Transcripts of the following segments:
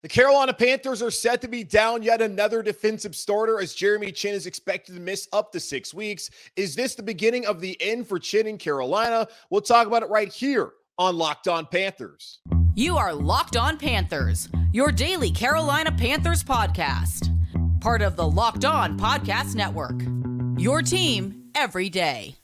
The Carolina Panthers are set to be down yet another defensive starter as Jeremy Chinn is expected to miss up to 6 weeks. Is this the beginning of the end for Chinn in Carolina? We'll talk about it right here on Locked On Panthers. You are Locked On Panthers, your daily Carolina Panthers podcast. Part of the Locked On Podcast Network, your team every day.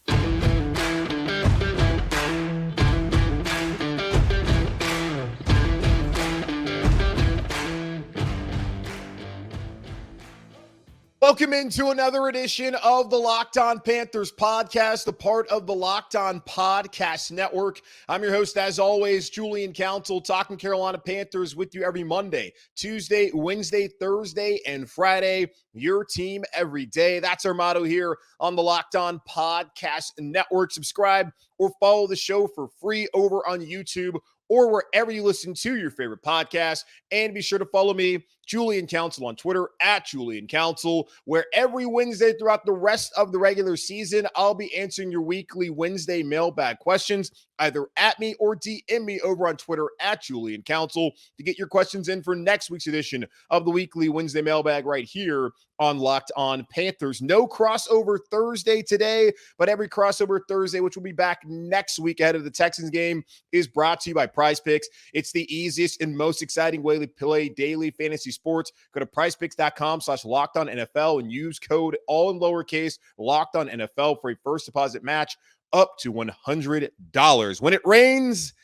Welcome into another edition of the Locked On Panthers podcast, a part of the Locked On Podcast Network. I'm your host, as always, Julian Council, talking Carolina Panthers with you every Monday, Tuesday, Wednesday, Thursday, and Friday. Your team every day. That's our motto here on the Locked On Podcast Network. Subscribe or follow the show for free over on YouTube or wherever you listen to your favorite podcast. And be sure to follow me, Julian Council, on Twitter at Julian Council, where every Wednesday throughout the rest of the regular season, I'll be answering your weekly Wednesday mailbag questions, either at me or DM me over on Twitter at Julian Council to get your questions in for next week's edition of the weekly Wednesday mailbag right here on Locked On Panthers. No crossover Thursday today, but every crossover Thursday, which will be back next week ahead of the Texans game, is brought to you by Prize Picks. It's the easiest and most exciting way to play daily fantasy sports. Go to prizepicks.com/LockedOnNFL and use code all in lowercase LockedOnNFL for a first deposit match up to $100. When it rains,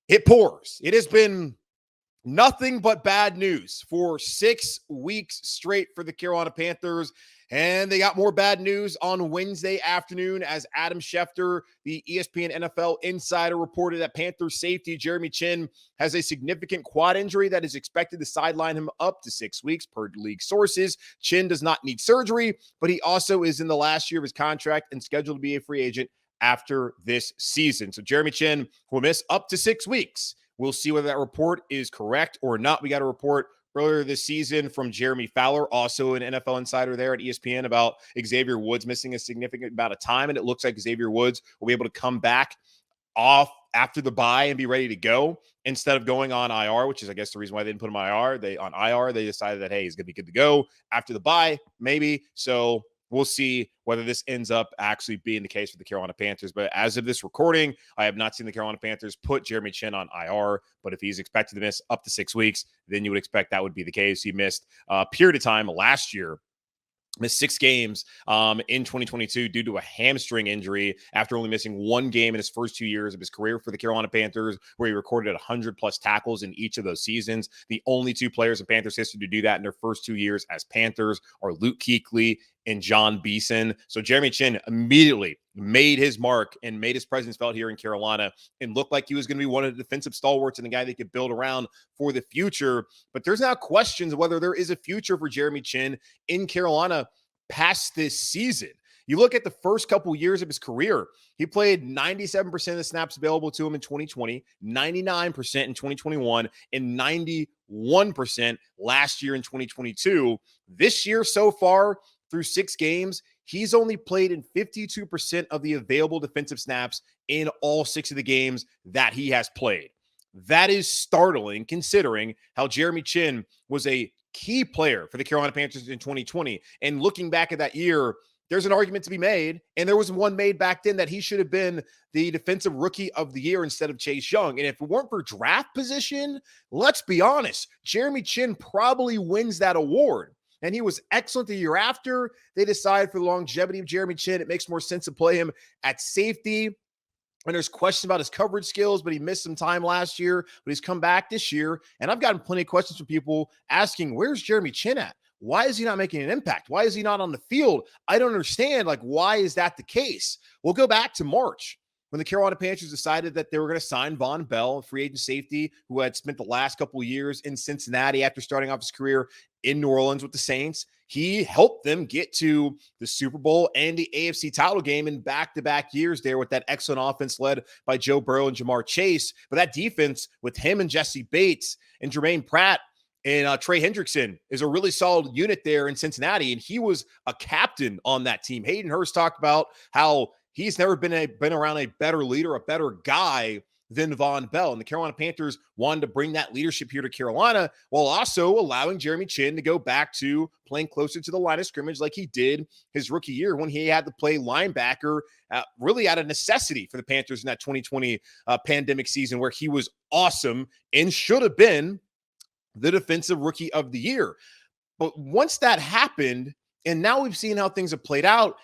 it pours. It has been nothing but bad news for 6 weeks straight for the Carolina Panthers. And they got more bad news on Wednesday afternoon as Adam Schefter, the ESPN NFL insider, reported that Panthers safety Jeremy Chinn has a significant quad injury that is expected to sideline him up to 6 weeks per league sources. Chinn does not need surgery, but he also is in the last year of his contract and scheduled to be a free agent after this season. So Jeremy Chinn will miss up to 6 weeks. We'll see whether that report is correct or not. We got a report earlier this season from Jeremy Fowler, also an NFL insider there at ESPN, about Xavier Woods missing a significant amount of time, and it looks like Xavier Woods will be able to come back off after the bye and be ready to go instead of going on IR, which is, I guess, the reason why they didn't put him on IR. They decided that, hey, he's going to be good to go after the bye, maybe. So we'll see whether this ends up actually being the case for the Carolina Panthers. But as of this recording, I have not seen the Carolina Panthers put Jeremy Chinn on IR. But if he's expected to miss up to 6 weeks, then you would expect that would be the case. He missed a period of time last year, missed 6 games in 2022 due to a hamstring injury after only missing 1 game in his first 2 years of his career for the Carolina Panthers, where he recorded 100-plus tackles in each of those seasons. The only 2 players in Panthers history to do that in their first 2 years as Panthers are Luke Kuechly and John Beeson. So Jeremy Chinn immediately made his mark and made his presence felt here in Carolina and looked like he was going to be one of the defensive stalwarts and the guy they could build around for the future. But there's now questions whether there is a future for Jeremy Chinn in Carolina past this season. You look at the first couple years of his career, he played 97% of the snaps available to him in 2020, 99% in 2021, and 91% last year in 2022. This year so far, through 6 games, he's only played in 52% of the available defensive snaps in all 6 of the games that he has played. That is startling considering how Jeremy Chinn was a key player for the Carolina Panthers in 2020. And looking back at that year, there's an argument to be made, and there was one made back then that he should have been the defensive rookie of the year instead of Chase Young. And if it weren't for draft position, let's be honest, Jeremy Chinn probably wins that award. And he was excellent the year after. They decided for the longevity of Jeremy Chinn, it makes more sense to play him at safety. And there's questions about his coverage skills, but he missed some time last year, but he's come back this year. And I've gotten plenty of questions from people asking, where's Jeremy Chinn at? Why is he not making an impact? Why is he not on the field? I don't understand. Why is that the case? We'll go back to March, when the Carolina Panthers decided that they were going to sign Vonn Bell, a free agent safety who had spent the last couple of years in Cincinnati after starting off his career in New Orleans with the Saints. He helped them get to the Super Bowl and the AFC title game in back-to-back years there with that excellent offense led by Joe Burrow and Jamar Chase. But that defense with him and Jesse Bates and Jermaine Pratt and Trey Hendrickson is a really solid unit there in Cincinnati, and he was a captain on that team. Hayden Hurst talked about how he's never been around a better leader, a better guy than Vonn Bell. And the Carolina Panthers wanted to bring that leadership here to Carolina while also allowing Jeremy Chinn to go back to playing closer to the line of scrimmage like he did his rookie year when he had to play linebacker really out of necessity for the Panthers in that 2020 pandemic season where he was awesome and should have been the defensive rookie of the year. But once that happened, and now we've seen how things have played out,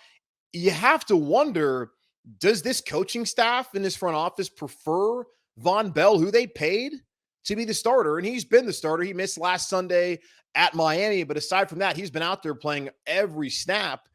you have to wonder, does this coaching staff in this front office prefer Vonn Bell, who they paid to be the starter? And he's been the starter. He missed last Sunday at Miami, but aside from that, he's been out there playing every snap.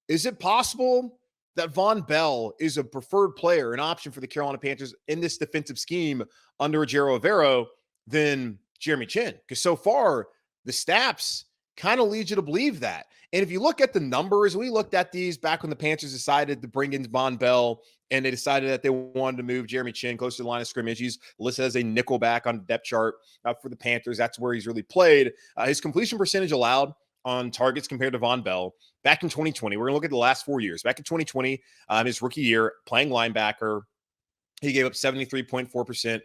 Is it possible that Vonn Bell is a preferred player, an option for the Carolina Panthers in this defensive scheme under Ejiro Evero than Jeremy Chinn? Because so far, the stats kind of lead you to believe that. And if you look at the numbers, we looked at these back when the Panthers decided to bring in Vonn Bell and they decided that they wanted to move Jeremy Chinn close to the line of scrimmage. He's listed as a nickel back on the depth chart for the Panthers. That's where he's really played. His completion percentage allowed on targets compared to Vonn Bell back in 2020. We're going to look at the last 4 years. Back in 2020, his rookie year, playing linebacker, he gave up 73.4%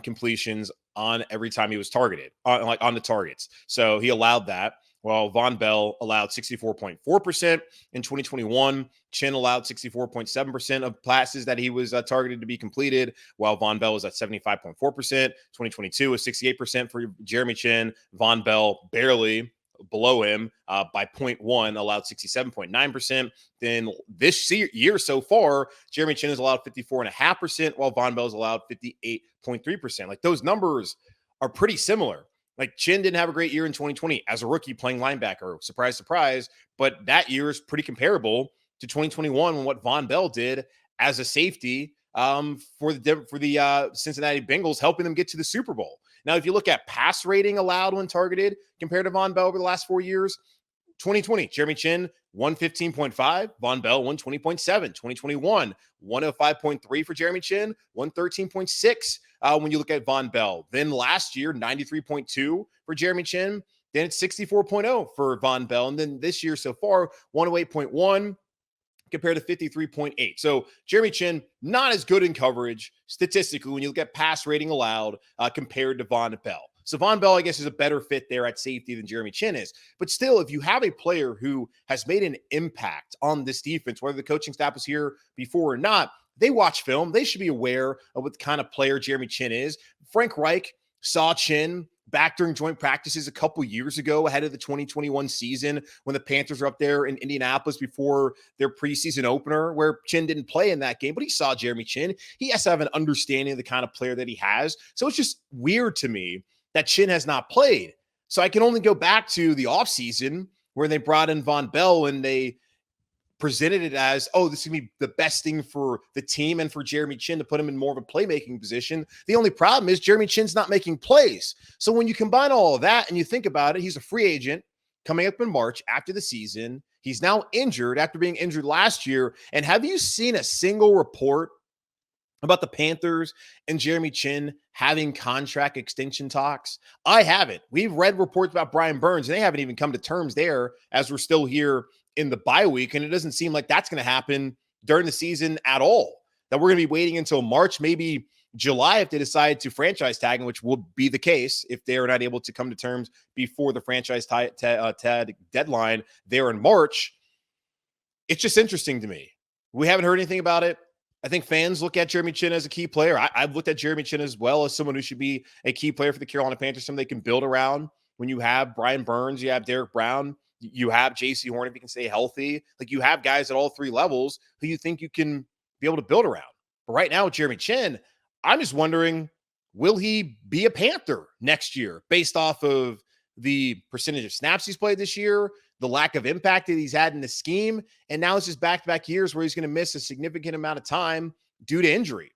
completions on every time he was targeted, on the targets. So he allowed that. Well, Vonn Bell allowed 64.4% in 2021. Chinn allowed 64.7% of passes that he was targeted to be completed, while Vonn Bell was at 75.4%. 2022 was 68% for Jeremy Chinn. Vonn Bell barely below him by 0.1, allowed 67.9%. Then this year so far, Jeremy Chinn has allowed 54.5%, while Vonn Bell's allowed 58.3%. Like, those numbers are pretty similar. Like, Chinn didn't have a great year in 2020 as a rookie playing linebacker. Surprise, surprise. But that year is pretty comparable to 2021 and what Vonn Bell did as a safety for the Cincinnati Bengals, helping them get to the Super Bowl. Now, if you look at pass rating allowed when targeted compared to Vonn Bell over the last 4 years, 2020, Jeremy Chinn, 115.5, Vonn Bell, 120.7. 2021, 105.3 for Jeremy Chinn, 113.6 when you look at Vonn Bell. Then last year, 93.2 for Jeremy Chinn. Then it's 64.0 for Vonn Bell. And then this year so far, 108.1 compared to 53.8. So Jeremy Chinn, not as good in coverage statistically when you look at pass rating allowed compared to Vonn Bell. So Vonn Bell, I guess, is a better fit there at safety than Jeremy Chinn is. But still, if you have a player who has made an impact on this defense, whether the coaching staff was here before or not, they watch film. They should be aware of what kind of player Jeremy Chinn is. Frank Reich saw Chinn back during joint practices a couple years ago ahead of the 2021 season when the Panthers were up there in Indianapolis before their preseason opener, where Chinn didn't play in that game, but he saw Jeremy Chinn. He has to have an understanding of the kind of player that he has. So it's just weird to me that Chinn has not played. So I can only go back to the offseason where they brought in Vonn Bell and they presented it as, oh, this is going to be the best thing for the team and for Jeremy Chinn to put him in more of a playmaking position. The only problem is Jeremy Chinn's not making plays. So when you combine all of that and you think about it, he's a free agent coming up in March after the season. He's now injured after being injured last year. And have you seen a single report about the Panthers and Jeremy Chinn having contract extension talks? I haven't. We've read reports about Brian Burns, and they haven't even come to terms there as we're still here in the bye week. And it doesn't seem like that's going to happen during the season at all. That we're going to be waiting until March, maybe July, if they decide to franchise tag him, which will be the case if they are not able to come to terms before the franchise tag deadline there in March. It's just interesting to me. We haven't heard anything about it. I think fans look at Jeremy Chinn as a key player. I've looked at Jeremy Chinn as well as someone who should be a key player for the Carolina Panthers, someone they can build around. When you have Brian Burns, you have Derek Brown, you have Jaycee Horn if he can stay healthy. Like, you have guys at all three levels who you think you can be able to build around. But right now with Jeremy Chinn, I'm just wondering, will he be a Panther next year based off of the percentage of snaps he's played this year, the lack of impact that he's had in the scheme, and now it's just back-to-back years where he's going to miss a significant amount of time due to injury.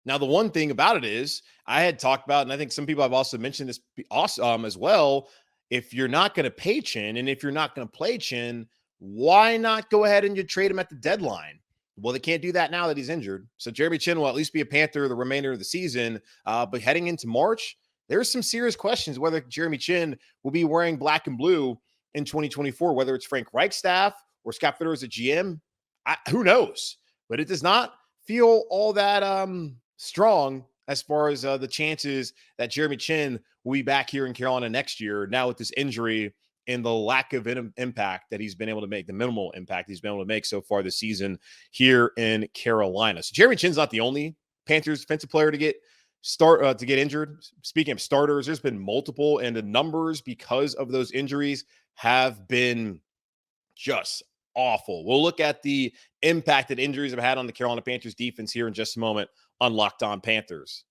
Now, the one thing about it is, I had talked about, and I think some people have also mentioned this as well, if you're not going to pay Chinn and if you're not going to play Chinn, why not go ahead and you trade him at the deadline? Well, they can't do that now that he's injured. So Jeremy Chinn will at least be a Panther the remainder of the season. But heading into March, there's some serious questions whether Jeremy Chinn will be wearing black and blue in 2024, whether it's Frank Reich's staff or Schefter as a GM. Who knows? But it does not feel all that strong as far as the chances that Jeremy Chinn will be back here in Carolina next year. Now with this injury and the lack of impact that he's been able to make, the minimal impact he's been able to make so far this season here in Carolina. So Jeremy Chinn's not the only Panthers defensive player to get injured. Speaking of starters, there's been multiple, and the numbers because of those injuries have been just awful. We'll look at the impact that injuries have had on the Carolina Panthers defense here in just a moment on Locked On Panthers.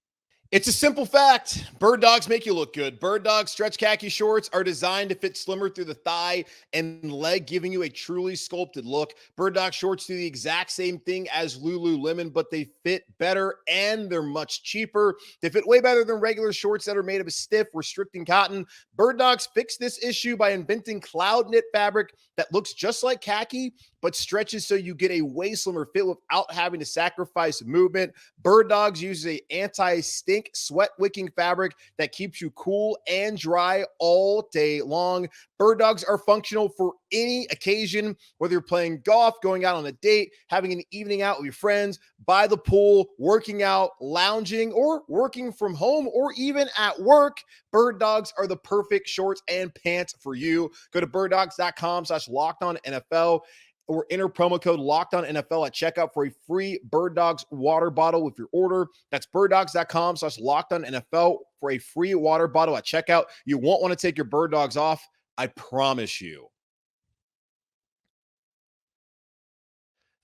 It's a simple fact. Bird dogs make you look good. Bird Dog stretch khaki shorts are designed to fit slimmer through the thigh and leg, giving you a truly sculpted look. Bird Dog shorts do the exact same thing as Lululemon, but they fit better and they're much cheaper. They fit way better than regular shorts that are made of a stiff, restricting cotton. Bird Dogs fixed this issue by inventing cloud knit fabric that looks just like khaki, but stretches so you get a way slimmer fit without having to sacrifice movement. Bird Dogs uses a anti-stink, sweat wicking fabric that keeps you cool and dry all day long. Bird Dogs are functional for any occasion, whether you're playing golf, going out on a date, having an evening out with your friends, by the pool, working out, lounging, or working from home, or even at work. Bird Dogs are the perfect shorts and pants for you. Go to birddogs.com/lockedonnfl or enter promo code LOCKEDONNFL at checkout for a free Bird Dogs water bottle with your order. That's birddogs.com/LOCKEDONNFL for a free water bottle at checkout. You won't want to take your Bird Dogs off, I promise you.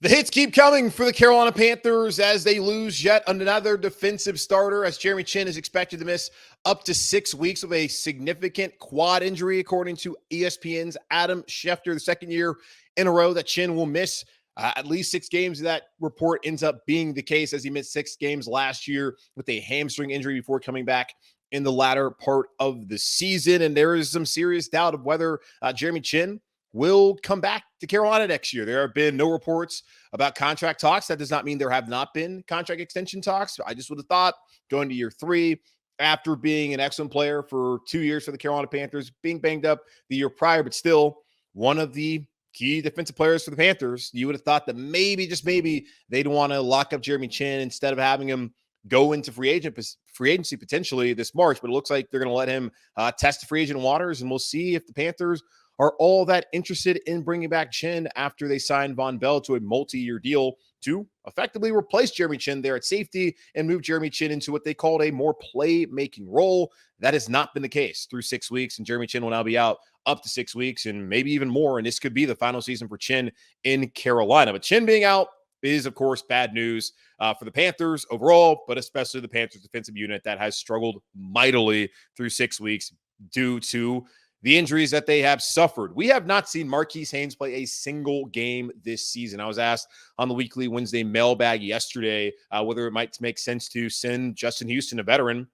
The hits keep coming for the Carolina Panthers as they lose yet another defensive starter, as Jeremy Chinn is expected to miss up to 6 weeks with a significant quad injury, according to ESPN's Adam Schefter, the second year in a row that Chinn will miss at least 6 games. That report ends up being the case, as he missed 6 games last year with a hamstring injury before coming back in the latter part of the season. And there is some serious doubt of whether Jeremy Chinn will come back to Carolina next year. There have been no reports about contract talks. That does not mean there have not been contract extension talks. I just would have thought going to year 3, after being an excellent player for 2 years for the Carolina Panthers, being banged up the year prior, but still one of the key defensive players for the Panthers, you would have thought that maybe, just maybe, they'd want to lock up Jeremy Chinn instead of having him go into free agency potentially this March. But it looks like they're going to let him test the free agent waters, and we'll see if the Panthers are all that interested in bringing back Chinn after they signed Vonn Bell to a multi-year deal to effectively replace Jeremy Chinn there at safety and move Jeremy Chinn into what they called a more play-making role. That has not been the case through 6 weeks, and Jeremy Chinn will now be out up to 6 weeks and maybe even more, and this could be the final season for Chinn in Carolina. But Chinn being out is, of course, bad news for the Panthers overall, but especially the Panthers defensive unit that has struggled mightily through 6 weeks due to the injuries that they have suffered. We have not seen Marquise Haynes play a single game this season. I was asked on the weekly Wednesday mailbag yesterday whether it might make sense to send Justin Houston, a veteran,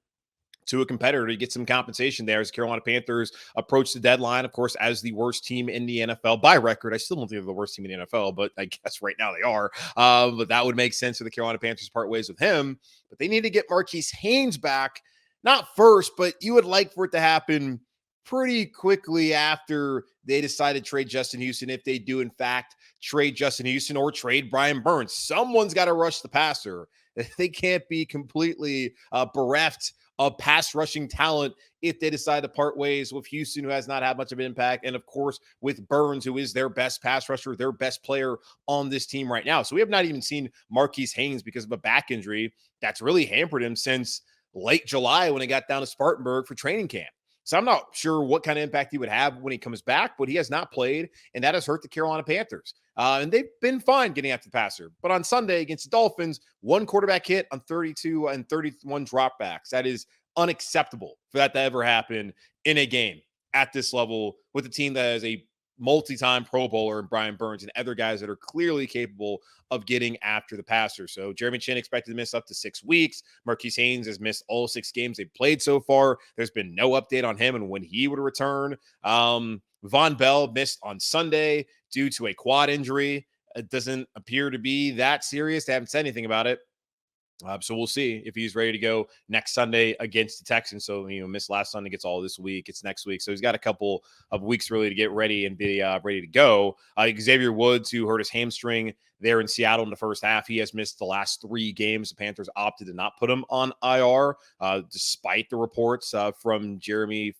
to a competitor to get some compensation there as the Carolina Panthers approach the deadline, of course, as the worst team in the NFL by record. I still don't think they're the worst team in the NFL, but I guess right now they are. But that would make sense for the Carolina Panthers to part ways with him. But they need to get Marquise Haynes back, not first, but you would like for it to happen pretty quickly after they decided to trade Justin Houston, if they do, in fact, trade Justin Houston or trade Brian Burns. Someone's got to rush the passer. They can't be completely bereft of pass rushing talent if they decide to part ways with Houston, who has not had much of an impact, and of course with Burns, who is their best pass rusher, their best player on this team right now. So we have not even seen Marquise Haynes because of a back injury that's really hampered him since late July when he got down to Spartanburg for training camp. So I'm not sure what kind of impact he would have when he comes back, but he has not played, and that has hurt the Carolina Panthers. And they've been fine getting after the passer. But on Sunday against the Dolphins, 1 quarterback hit on 32 and 31 dropbacks. That is unacceptable for that to ever happen in a game at this level with a team that has a multi-time Pro Bowler in Brian Burns and other guys that are clearly capable of getting after the passer. So Jeremy Chinn expected to miss up to 6 weeks. Marquise Haynes has missed all 6 games they've played so far. There's been no update on him and when he would return. Vonn Bell missed on Sunday due to a quad injury. It doesn't appear to be that serious. They haven't said anything about it. So we'll see if he's ready to go next Sunday against the Texans. So, missed last Sunday, gets all this week. It's next week. So he's got a couple of weeks really to get ready and be ready to go. Xavier Woods, who hurt his hamstring there in Seattle in the first half, he has missed the last 3 games. The Panthers opted to not put him on IR, despite the reports from Jeremy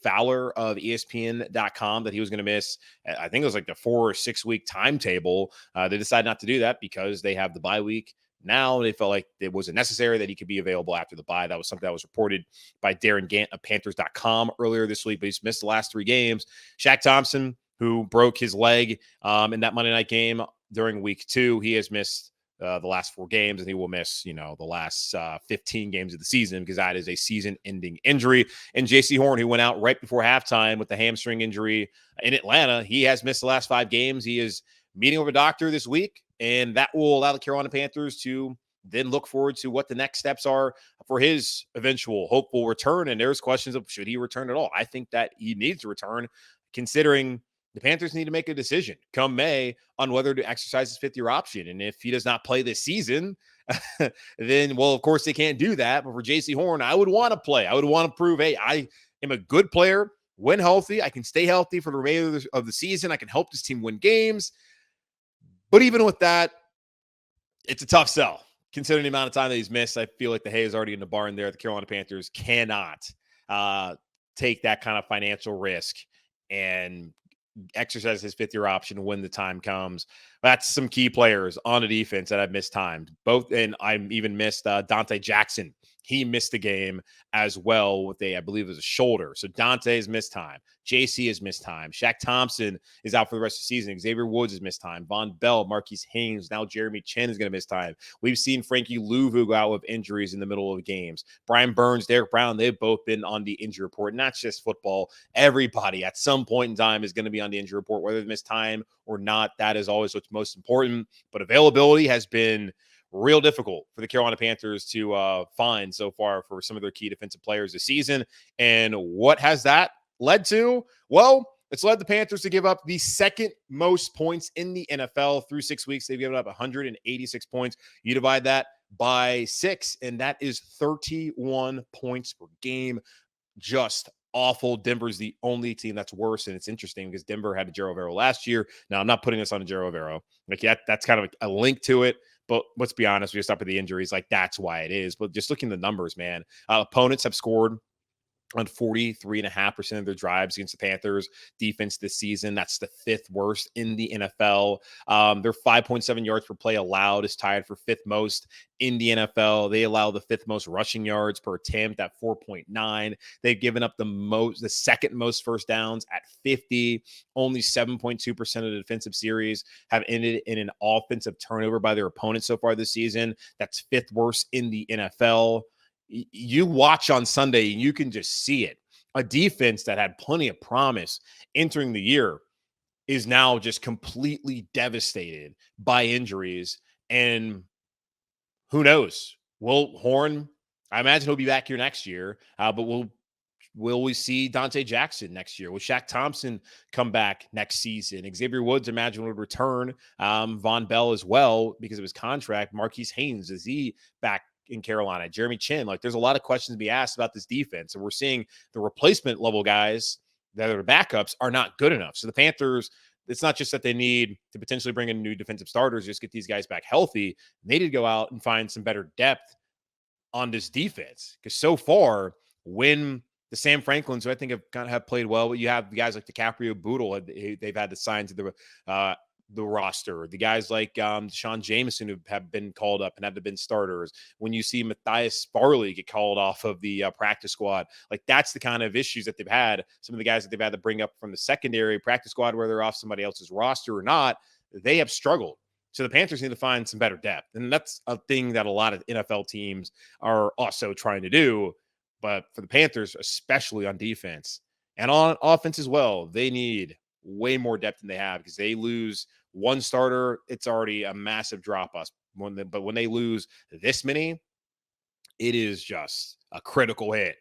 Fowler of ESPN.com that he was going to miss. I think it was like the 4 or 6 week timetable. They decided not to do that because they have the bye week. Now they felt like it wasn't necessary, that he could be available after the bye. That was something that was reported by Darren Gant of Panthers.com earlier this week, but he's missed the last 3 games. Shaq Thompson, who broke his leg in that Monday night game during week 2, he has missed the last 4 games, and he will miss, the last 15 games of the season, because that is a season-ending injury. And Jaycee Horn, who went out right before halftime with the hamstring injury in Atlanta, he has missed the last 5 games. He is meeting with a doctor this week, and that will allow the Carolina Panthers to then look forward to what the next steps are for his eventual hopeful return. And there's questions of, should he return at all? I think that he needs to return, considering the Panthers need to make a decision come May on whether to exercise his 5th-year option. And if he does not play this season, then, well, of course they can't do that. But for Jaycee Horn, I would want to play. I would want to prove, hey, I am a good player when healthy. I can stay healthy for the remainder of the season. I can help this team win games. But even with that, it's a tough sell. Considering the amount of time that he's missed, I feel like the hay is already in the barn there. The Carolina Panthers cannot take that kind of financial risk and exercise his 5th-year option when the time comes. That's some key players on the defense that I've missed time. Both, and I even missed Donte Jackson. He missed the game as well with I believe it was a shoulder. So Donte has missed time. Jaycee has missed time. Shaq Thompson is out for the rest of the season. Xavier Woods has missed time. Vonn Bell, Haynes, now Jeremy Chinn is going to miss time. We've seen Frankie Louvu go out with injuries in the middle of games. Brian Burns, Derek Brown, they've both been on the injury report. Not just football. Everybody at some point in time is going to be on the injury report, whether they miss time or not. That is always what's most important. But availability has been real difficult for the Carolina Panthers to find so far for some of their key defensive players this season. And what has that led to? Well, it's led the Panthers to give up the 2nd most points in the NFL. Through 6 weeks, they've given up 186 points. You divide that by 6, and that is 31 points per game. Just awful. Denver's the only team that's worse, and it's interesting because Denver had Ejiro Evero last year. Now, I'm not putting this on Ejiro Evero. Like that's kind of a link to it. But let's be honest, we just up with the injuries. Like, that's why it is. But just looking at the numbers, man, opponents have scored on 43.5% of their drives against the Panthers defense this season. That's the 5th worst in the NFL. Their 5.7 yards per play allowed is tied for 5th most in the NFL. They allow the 5th most rushing yards per attempt at 4.9. They've given up the 2nd most first downs at 50. Only 7.2% of the defensive series have ended in an offensive turnover by their opponents so far this season. That's 5th worst in the NFL. You watch on Sunday and you can just see it. A defense that had plenty of promise entering the year is now just completely devastated by injuries. And who knows? Will Horn, I imagine he'll be back here next year, but will we see Donte Jackson next year? Will Shaq Thompson come back next season? Xavier Woods, imagine, would return. Vonn Bell as well because of his contract. Haynes, is he back in Carolina? Jeremy Chinn, like, there's a lot of questions to be asked about this defense. And we're seeing the replacement level guys that are backups are not good enough. So the Panthers, it's not just that they need to potentially bring in new defensive starters, just get these guys back healthy. They need to go out and find some better depth on this defense. Because so far, when the Sam Franklins, who I think have played well, but you have guys like DiCaprio, Boodle, they've had to sign to the roster. The guys like Deshaun Jameson, who have been called up and have been starters. When you see Matthias Farley get called off of the practice squad, like, that's the kind of issues that they've had. Some of the guys that they've had to bring up from the secondary practice squad, whether they're off somebody else's roster or not, they have struggled. So the Panthers need to find some better depth. And that's a thing that a lot of NFL teams are also trying to do. But for the Panthers, especially on defense and on offense as well, they need way more depth than they have, because they lose one starter, it's already a massive drop-off. But when they lose this many, it is just a critical hit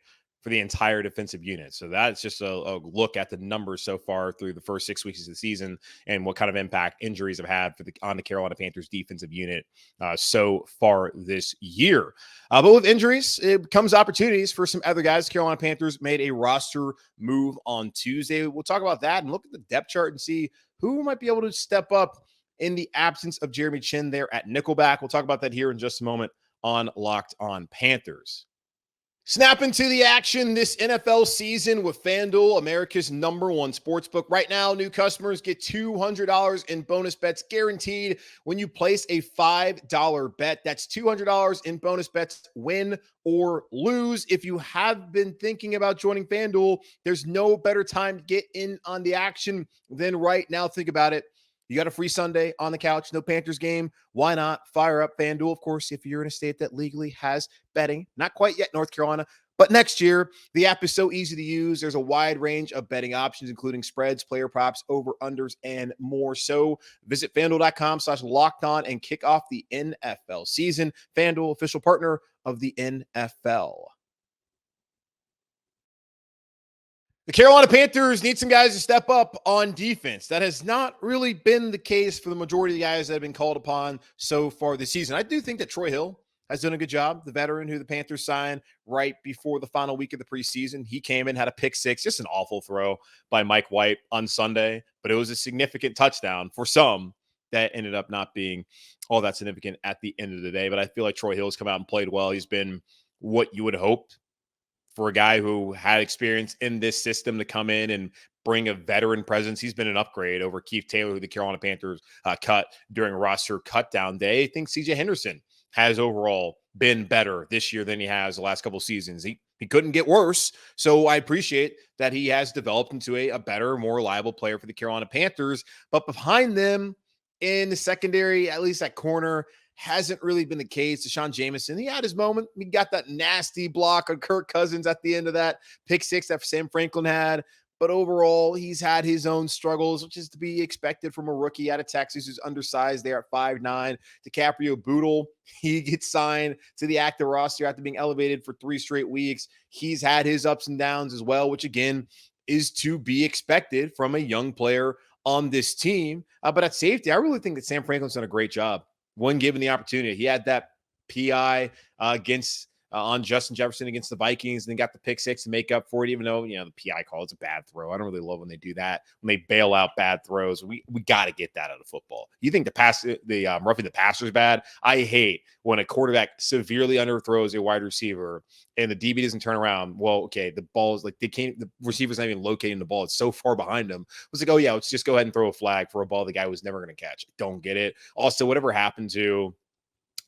for the entire defensive unit. So that's just a look at the numbers so far through the first 6 weeks of the season and what kind of impact injuries have had on the Carolina Panthers defensive unit so far this year. But with injuries, it comes opportunities for some other guys. Carolina Panthers made a roster move on Tuesday. We'll talk about that and look at the depth chart and see who might be able to step up in the absence of Jeremy Chinn there at nickelback. We'll talk about that here in just a moment on Locked On Panthers. Snap into the action this NFL season with FanDuel, America's #1 sportsbook. Right now, new customers get $200 in bonus bets guaranteed when you place a $5 bet. That's $200 in bonus bets, win or lose. If you have been thinking about joining FanDuel, there's no better time to get in on the action than right now. Think about it. You got a free Sunday on the couch, no Panthers game. Why not fire up FanDuel? Of course, if you're in a state that legally has betting, not quite yet, North Carolina, but next year. The app is so easy to use. There's a wide range of betting options, including spreads, player props, over-unders, and more. So visit FanDuel.com/lockedon and kick off the NFL season. FanDuel, official partner of the NFL. The Carolina Panthers need some guys to step up on defense. That has not really been the case for the majority of the guys that have been called upon so far this season. I do think that Troy Hill has done a good job, the veteran who the Panthers signed right before the final week of the preseason. He came in, had a pick six, just an awful throw by Mike White on Sunday, but it was a significant touchdown for some that ended up not being all that significant at the end of the day. But I feel like Troy Hill's come out and played well. He's been what you would hope for a guy who had experience in this system to come in and bring a veteran presence. He's been an upgrade over Keith Taylor, who the Carolina Panthers cut during roster cutdown day. I think CJ Henderson has overall been better this year than he has the last couple of seasons. He couldn't get worse. So I appreciate that he has developed into a better, more reliable player for the Carolina Panthers. But behind them in the secondary, at least at corner, hasn't really been the case. Deshaun Jameson, he had his moment. He got that nasty block on Kirk Cousins at the end of that pick six that Sam Franklin had. But overall, he's had his own struggles, which is to be expected from a rookie out of Texas who's undersized there at 5'9". DiCaprio Bootle, he gets signed to the active roster after being elevated for 3 straight weeks. He's had his ups and downs as well, which again is to be expected from a young player on this team. But at safety, I really think that Sam Franklin's done a great job when given the opportunity. He had that PI against on Justin Jefferson against the Vikings, and then got the pick six to make up for it, even though, the PI call is a bad throw. I don't really love when they do that, when they bail out bad throws. We got to get that out of football. You think the roughing the passer is bad? I hate when a quarterback severely underthrows a wide receiver and the DB doesn't turn around. Well, okay, the ball is like, the receiver's not even locating the ball. It's so far behind him. It's like, oh yeah, let's just go ahead and throw a flag for a ball the guy was never going to catch. Don't get it. Also, whatever happened to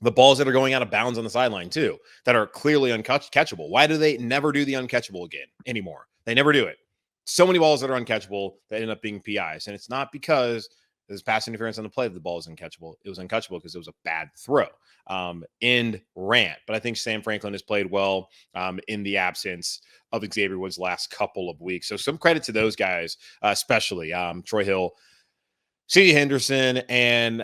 the balls that are going out of bounds on the sideline too, that are clearly uncatchable? Why do they never do the uncatchable again anymore? They never do it. So many balls that are uncatchable that end up being PIs. And it's not because there's pass interference on the play that the ball is uncatchable. It was uncatchable because it was a bad throw. End rant. But I think Sam Franklin has played well in the absence of Xavier Woods last couple of weeks. So some credit to those guys, especially Troy Hill, C.J. Henderson, and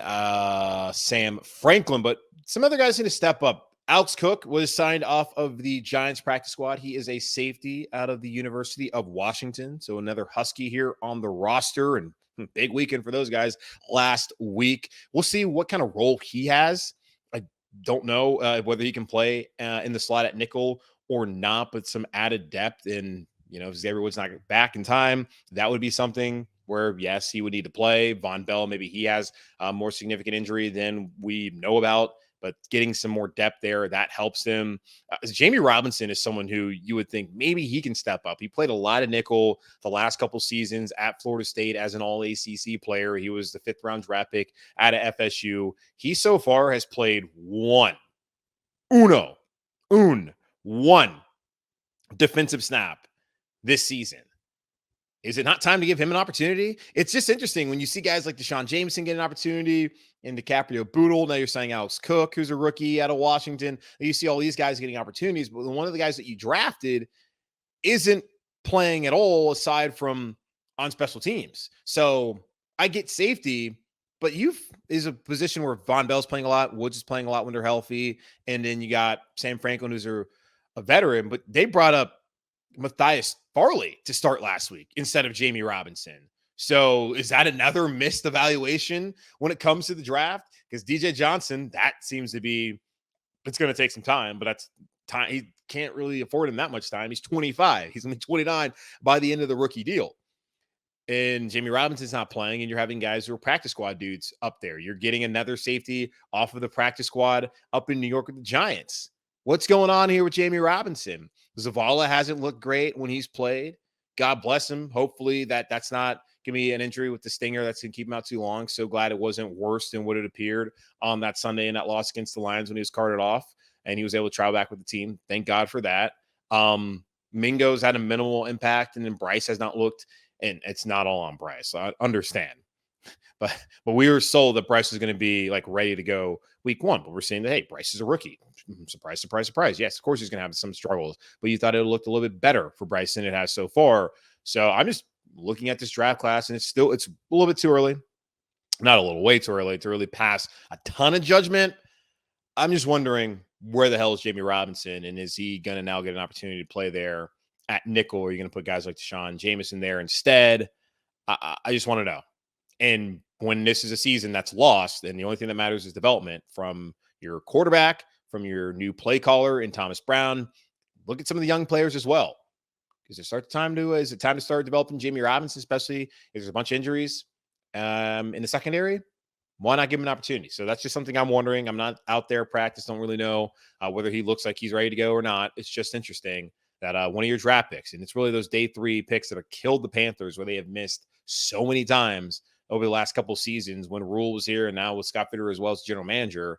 Sam Franklin. But some other guys need to step up. Alex Cook was signed off of the Giants practice squad. He is a safety out of the University of Washington. So another Husky here on the roster, and big weekend for those guys last week. We'll see what kind of role he has. I don't know whether he can play in the slot at nickel or not, but some added depth. And, if Xavier Woods not back in time, that would be something where, yes, he would need to play. Vonn Bell, maybe he has a more significant injury than we know about, but getting some more depth there, that helps him. Jamie Robinson is someone who you would think maybe he can step up. He played a lot of nickel the last couple seasons at Florida State as an all-ACC player. He was the 5th-round draft pick out of FSU. He so far has played one defensive snap this season. Is it not time to give him an opportunity? It's just interesting when you see guys like Deshaun Jameson get an opportunity, and DiCaprio Bootle. Now you're saying Alex Cook, who's a rookie out of Washington. You see all these guys getting opportunities, but one of the guys that you drafted isn't playing at all aside from on special teams. So I get safety, but is a position where Vonn Bell's playing a lot, Woods is playing a lot when they're healthy, and then you got Sam Franklin, who's a veteran, but they brought up Matthias Farley to start last week instead of Jamie Robinson. So is that another missed evaluation when it comes to the draft? Because DJ Johnson, that seems to be, it's going to take some time, but that's time. He can't really afford him that much time. He's 25. He's going to be 29 by the end of the rookie deal. And Jamie Robinson's not playing, and you're having guys who are practice squad dudes up there. You're getting another safety off of the practice squad up in New York with the Giants. What's going on here with Jamie Robinson? Zavala hasn't looked great when he's played. God bless him. Hopefully that's not going to be an injury with the stinger that's going to keep him out too long. So glad it wasn't worse than what it appeared on that Sunday in that loss against the Lions when he was carted off and he was able to travel back with the team. Thank God for that. Mingo's had a minimal impact, and then Bryce has not looked, and it's not all on Bryce. I understand. But we were sold that Bryce was going to be like ready to go week one. But we're saying that, hey, Bryce is a rookie. Surprise, surprise, surprise. Yes, of course he's going to have some struggles, but you thought it looked a little bit better for Bryce than it has so far. So I'm just looking at this draft class, and it's a little bit too early. Not a little, way too early to really pass a ton of judgment. I'm just wondering, where the hell is Jamie Robinson, and is he going to now get an opportunity to play there at nickel, or are you going to put guys like Deshaun Jameson there instead? I just want to know. And when this is a season that's lost, and the only thing that matters is development from your quarterback, from your new play caller in Thomas Brown, look at some of the young players as well. Is it time to start developing Jamie Robinson, especially if there's a bunch of injuries in the secondary? Why not give him an opportunity? So that's just something I'm wondering. I'm not out there practice. Don't really know whether he looks like he's ready to go or not. It's just interesting that one of your draft picks, and it's really those day 3 picks that have killed the Panthers, where they have missed so many times over the last couple seasons when Rule was here, and now with Scott Fitter as well as general manager.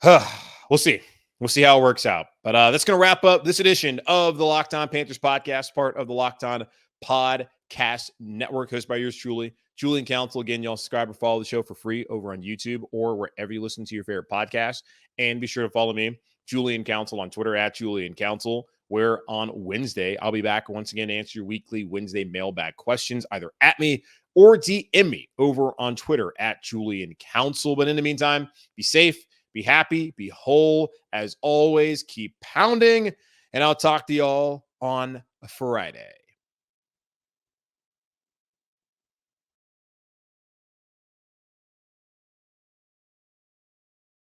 We'll see. We'll see how it works out. But that's going to wrap up this edition of the Locked On Panthers podcast, part of the Locked On Podcast Network, hosted by yours truly, Julian Council. Again, y'all subscribe or follow the show for free over on YouTube or wherever you listen to your favorite podcast. And be sure to follow me, Julian Council, on Twitter at Julian Council, where on Wednesday, I'll be back once again to answer your weekly Wednesday mailbag questions, either at me or DM me over on Twitter at Julian Council. But in the meantime, be safe, be happy, be whole. As always, keep pounding, and I'll talk to y'all on Friday.